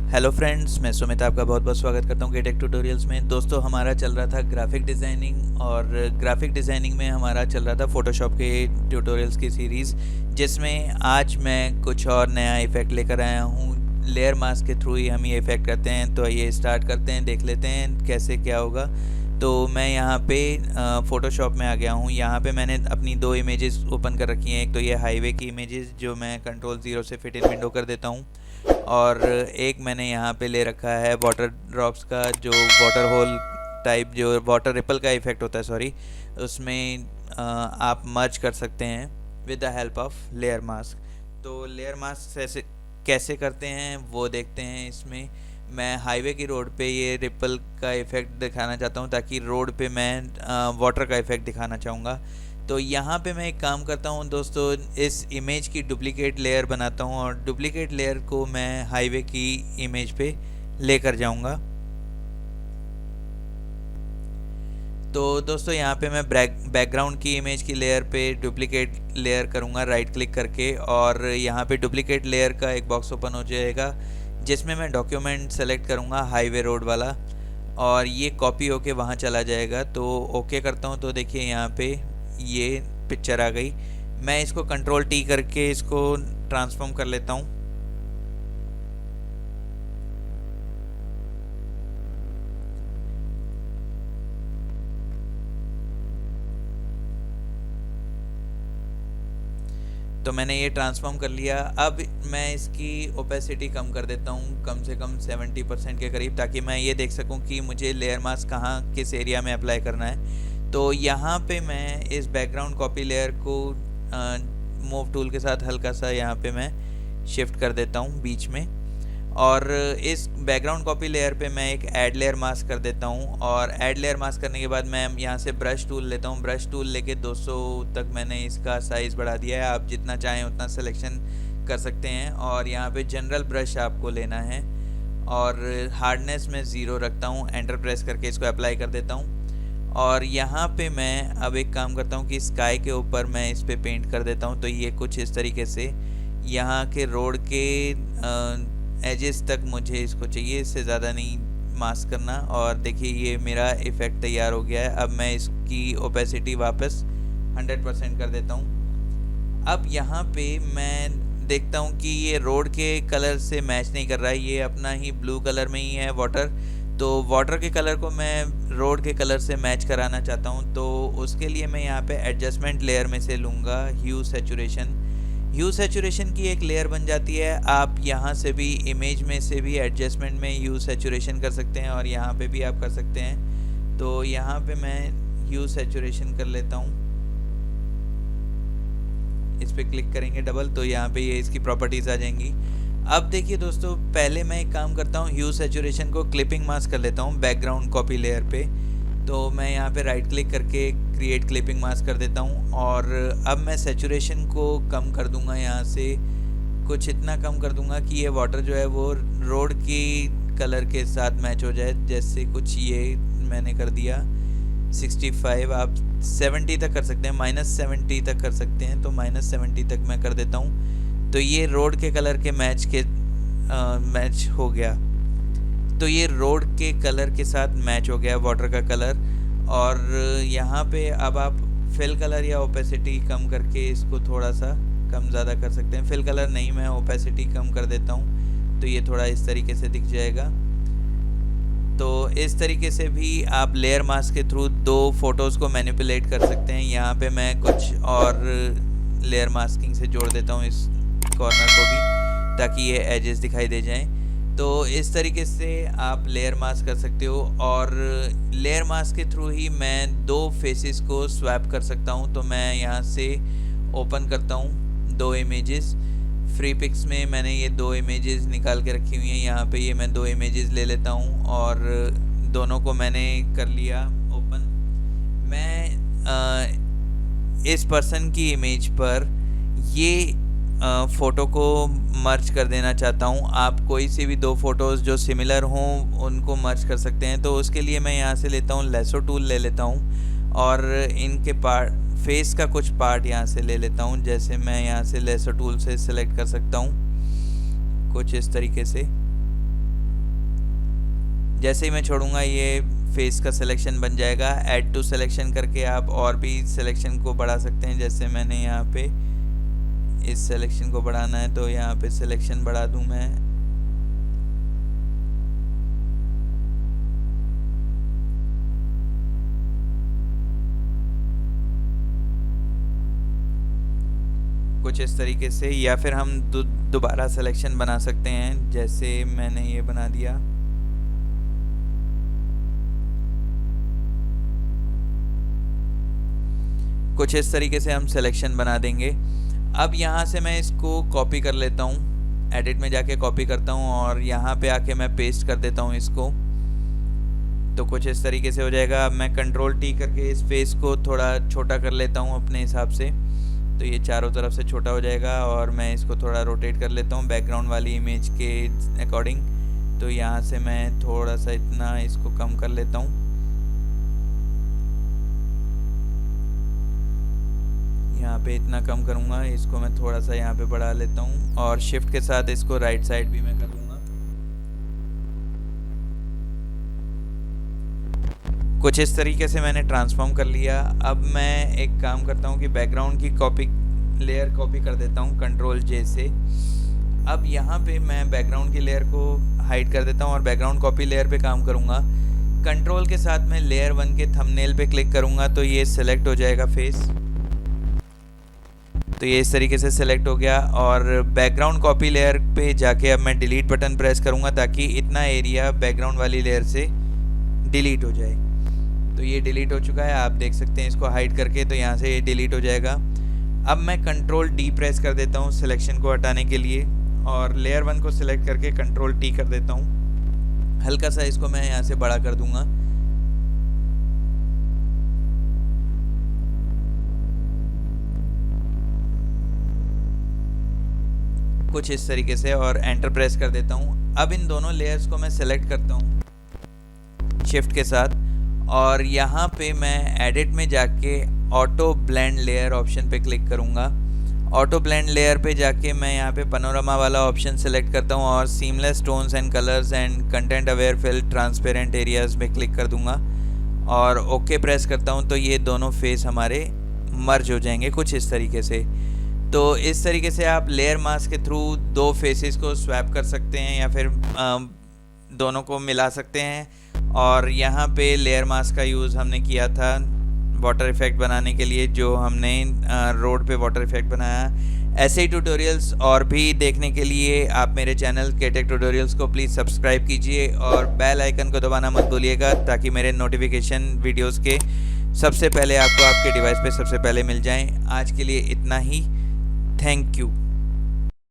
Hello friends, मैं सुमित आपका बहुत बहुत स्वागत करता हूँ टेक ट्यूटोरियल्स में। दोस्तों, हमारा चल रहा था ग्राफिक डिज़ाइनिंग और ग्राफिक डिज़ाइनिंग में हमारा चल रहा था फ़ोटोशॉप के ट्यूटोरियल्स की सीरीज़, जिसमें आज मैं कुछ और नया इफ़ेक्ट लेकर आया हूँ। लेयर मास्क के थ्रू ही हम ये इफ़ेक्ट करते हैं। तो आइए स्टार्ट करते हैं, देख लेते हैं कैसे क्या होगा। तो मैं यहाँ पे फ़ोटोशॉप में आ गया हूँ। यहाँ पे मैंने अपनी दो इमेजेस ओपन कर रखी हैं। एक तो ये हाईवे की इमेजेस जो मैं कंट्रोल 0 से फिट इन विंडो कर देता हूँ, और एक मैंने यहाँ पे ले रखा है वाटर ड्रॉप्स का, जो वाटर होल टाइप, जो वाटर रिपल का इफ़ेक्ट होता है, सॉरी, उसमें आप मर्ज कर सकते हैं with the help of layer mask. तो लेयर मास्क ऐसे कैसे करते हैं वो देखते हैं। इसमें मैं हाईवे की रोड पे ये रिपल का इफ़ेक्ट दिखाना चाहता हूँ, ताकि रोड पे मैं वाटर का इफ़ेक्ट दिखाना चाहूँगा। तो यहाँ पे मैं एक काम करता हूँ दोस्तों, इस इमेज की डुप्लीकेट लेयर बनाता हूँ और डुप्लीकेट लेयर को मैं हाईवे की इमेज पे लेकर जाऊँगा। तो दोस्तों, यहाँ पे मैं बैकग्राउंड की इमेज की लेयर पे डुप्लीकेट लेयर करूँगा राइट क्लिक करके, और यहाँ पे डुप्लीकेट लेयर का एक बॉक्स ओपन हो जाएगा जिसमें मैं डॉक्यूमेंट सेलेक्ट करूँगा हाईवे रोड वाला, और ये कॉपी होके वहाँ चला जाएगा। तो ओके करता हूँ, तो देखिए यहाँ पे ये पिक्चर आ गई। मैं इसको कंट्रोल T करके इसको ट्रांसफॉर्म कर लेता हूँ। तो मैंने ये ट्रांसफॉर्म कर लिया। अब मैं इसकी ओपेसिटी कम कर देता हूँ, कम से कम 70% के करीब, ताकि मैं ये देख सकूँ कि मुझे लेयर मास्क कहाँ किस एरिया में अप्लाई करना है। तो यहाँ पे मैं इस बैकग्राउंड कॉपी लेयर को मूव टूल के साथ हल्का सा यहाँ पे मैं शिफ्ट कर देता हूँ बीच में, और इस बैकग्राउंड कॉपी लेयर पे मैं एक ऐड लेयर मास्क कर देता हूँ। और ऐड लेयर मास्क करने के बाद मैं यहाँ से ब्रश टूल लेता हूँ। ब्रश टूल लेके 200 तक मैंने इसका साइज़ बढ़ा दिया है। आप जितना चाहें उतना सिलेक्शन कर सकते हैं, और यहाँ पे जनरल ब्रश आपको लेना है, और हार्डनेस में 0 रखता हूँ। एंटर प्रेस करके इसको अप्लाई कर देता हूँ। और यहाँ पे मैं अब एक काम करता हूँ कि स्काई के ऊपर मैं इस पर पेंट कर देता हूँ। तो ये कुछ इस तरीके से यहाँ के रोड के एजेस तक मुझे इसको चाहिए, इससे ज़्यादा नहीं मास्क करना। और देखिए ये मेरा इफ़ेक्ट तैयार हो गया है। अब मैं इसकी ओपेसिटी वापस 100% कर देता हूँ। अब यहाँ पे मैं देखता हूँ कि ये रोड के कलर से मैच नहीं कर रहा है, ये अपना ही ब्लू कलर में ही है वाटर। तो वाटर के कलर को मैं रोड के कलर से मैच कराना चाहता हूँ। तो उसके लिए मैं यहाँ पे एडजस्टमेंट लेयर में से लूँगा ह्यू सैचुरेशन। ह्यू सैचुरेशन की एक लेयर बन जाती है। आप यहाँ से भी इमेज में से भी एडजस्टमेंट में ह्यू सैचुरेशन कर सकते हैं, और यहाँ पे भी आप कर सकते हैं। तो यहाँ पे मैं ह्यू सैचुरेशन कर लेता हूँ। इस पर क्लिक करेंगे डबल, तो यहाँ पे ये इसकी प्रॉपर्टीज़ आ जाएंगी। अब देखिए दोस्तों, पहले मैं एक काम करता हूँ, ह्यू सैचुरेशन को क्लिपिंग मास्क कर लेता हूँ बैकग्राउंड कॉपी लेयर पे। तो मैं यहाँ पे राइट क्लिक करके क्रिएट क्लिपिंग मास्क कर देता हूँ, और अब मैं सैचुरेशन को कम कर दूँगा। यहाँ से कुछ इतना कम कर दूँगा कि ये वाटर जो है वो रोड की कलर के साथ मैच हो जाए। जैसे कुछ ये मैंने कर दिया 65, आप 70 तक कर सकते हैं, -70 तक कर सकते हैं। तो -70 तक मैं कर देता हूँ। तो ये रोड के कलर के मैच हो गया। तो ये रोड के कलर के साथ मैच हो गया वाटर का कलर। और यहाँ पे अब आप फिल कलर या ओपेसिटी कम करके इसको थोड़ा सा कम ज़्यादा कर सकते हैं। फिल कलर नहीं, मैं ओपेसिटी कम कर देता हूँ, तो ये थोड़ा इस तरीके से दिख जाएगा। तो इस तरीके से भी आप लेयर मास्क के थ्रू दो फोटोज़ को मैनिपुलेट कर सकते हैं। यहाँ पे मैं कुछ और लेयर मास्किंग से जोड़ देता हूँ इस कॉर्नर को भी, ताकि ये एजेस दिखाई दे जाएं। तो इस तरीके से आप लेयर मास्क कर सकते हो, और लेयर मास्क के थ्रू ही मैं दो फेसेस को स्वैप कर सकता हूँ। तो मैं यहाँ से ओपन करता हूँ दो इमेजेस। फ्री पिक्स में मैंने ये दो इमेजेस निकाल के रखी हुई हैं। यहाँ पे ये मैं दो इमेजेस ले लेता हूँ, और दोनों को मैंने कर लिया ओपन। मैं इस पर्सन की इमेज पर ये फ़ोटो को मर्ज कर देना चाहता हूँ। आप कोई सी भी दो फ़ोटोज़ जो सिमिलर हों उनको मर्ज कर सकते हैं। तो उसके लिए मैं यहाँ से लेता हूँ लेसो टूल ले लेता हूँ, और इनके फेस का कुछ पार्ट यहाँ से ले लेता हूँ। जैसे मैं यहाँ से लेसो टूल से सिलेक्ट कर सकता हूँ कुछ इस तरीके से। जैसे ही मैं छोड़ूंगा ये फेस का सिलेक्शन बन जाएगा। ऐड टू सिलेक्शन करके आप और भी सिलेक्शन को बढ़ा सकते हैं। जैसे मैंने यहाँ पे इस सिलेक्शन को बढ़ाना है तो यहाँ पे सिलेक्शन बढ़ा दूँ मैं। कुछ इस तरीके से, या फिर हम दोबारा सिलेक्शन बना सकते हैं। जैसे मैंने ये बना दिया। कुछ इस तरीके से हम सिलेक्शन बना देंगे। अब यहाँ से मैं इसको कॉपी कर लेता हूँ, एडिट में जाके कॉपी करता हूँ और यहाँ पे आके मैं पेस्ट कर देता हूँ इसको। तो कुछ इस तरीके से हो जाएगा। अब मैं कंट्रोल टी करके इस फेस को थोड़ा छोटा कर लेता हूँ अपने हिसाब से, तो ये चारों तरफ से छोटा हो जाएगा। और मैं इसको थोड़ा रोटेट कर लेता हूँ बैकग्राउंड वाली इमेज के अकॉर्डिंग। तो यहाँ से मैं थोड़ा सा इतना इसको कम कर लेता हूँ, यहाँ पे इतना कम करूँगा। इसको मैं थोड़ा सा यहाँ पे बढ़ा लेता हूँ और शिफ्ट के साथ इसको राइट साइड भी मैं कर लूँगा। कुछ इस तरीके से मैंने ट्रांसफॉर्म कर लिया। अब मैं एक काम करता हूँ कि बैकग्राउंड की लेयर कॉपी कर देता हूँ कंट्रोल जे से। अब यहाँ पे मैं बैकग्राउंड की लेयर को हाइड कर देता हूँ और बैकग्राउंड कॉपी लेयर पे काम करूँगा। कंट्रोल के साथ मैं लेयर 1 के थंबनेल पे क्लिक करूँगा तो ये सिलेक्ट हो जाएगा फेस। तो ये इस तरीके से सिलेक्ट हो गया। और बैकग्राउंड कॉपी लेयर पे जाके अब मैं डिलीट बटन प्रेस करूँगा ताकि इतना एरिया बैकग्राउंड वाली लेयर से डिलीट हो जाए। तो ये डिलीट हो चुका है, आप देख सकते हैं इसको हाइड करके। तो यहाँ से ये डिलीट हो जाएगा। अब मैं कंट्रोल डी प्रेस कर देता हूँ सिलेक्शन को हटाने के लिए और लेयर 1 को सिलेक्ट करके कंट्रोल टी कर देता हूँ। हल्का सा इसको मैं यहाँ से बड़ा कर दूंगा। कुछ इस तरीके से और एंटर प्रेस कर देता हूँ। अब इन दोनों लेयर्स को मैं सिलेक्ट करता हूँ शिफ्ट के साथ और यहाँ पे मैं एडिट में जाके ऑटो ब्लेंड लेयर ऑप्शन पे क्लिक करूँगा। ऑटो ब्लेंड लेयर पे जाके मैं यहाँ पे पनोरमा वाला ऑप्शन सेलेक्ट करता हूँ और seamless tones and colours and content aware fill transparent areas में क्लिक कर दूँगा और ओके प्रेस करता हूँ। तो ये दोनों फेस हमारे मर्ज हो जाएंगे कुछ इस तरीके से। तो इस तरीके से आप लेयर मास्क के थ्रू दो फेसेस को स्वैप कर सकते हैं या फिर दोनों को मिला सकते हैं। और यहाँ पे लेयर मास्क का यूज़ हमने किया था वाटर इफ़ेक्ट बनाने के लिए, जो हमने रोड पे वाटर इफ़ेक्ट बनाया। ऐसे ही ट्यूटोरियल्स और भी देखने के लिए आप मेरे चैनल केटेक ट्यूटोरियल्स को प्लीज़ सब्सक्राइब कीजिए और बेल आइकन को दबाना मत भूलिएगा ताकि मेरे नोटिफिकेशन वीडियोस के सबसे पहले आपको आपके डिवाइस पे सबसे पहले मिल जाएं। आज के लिए इतना ही। Thank you.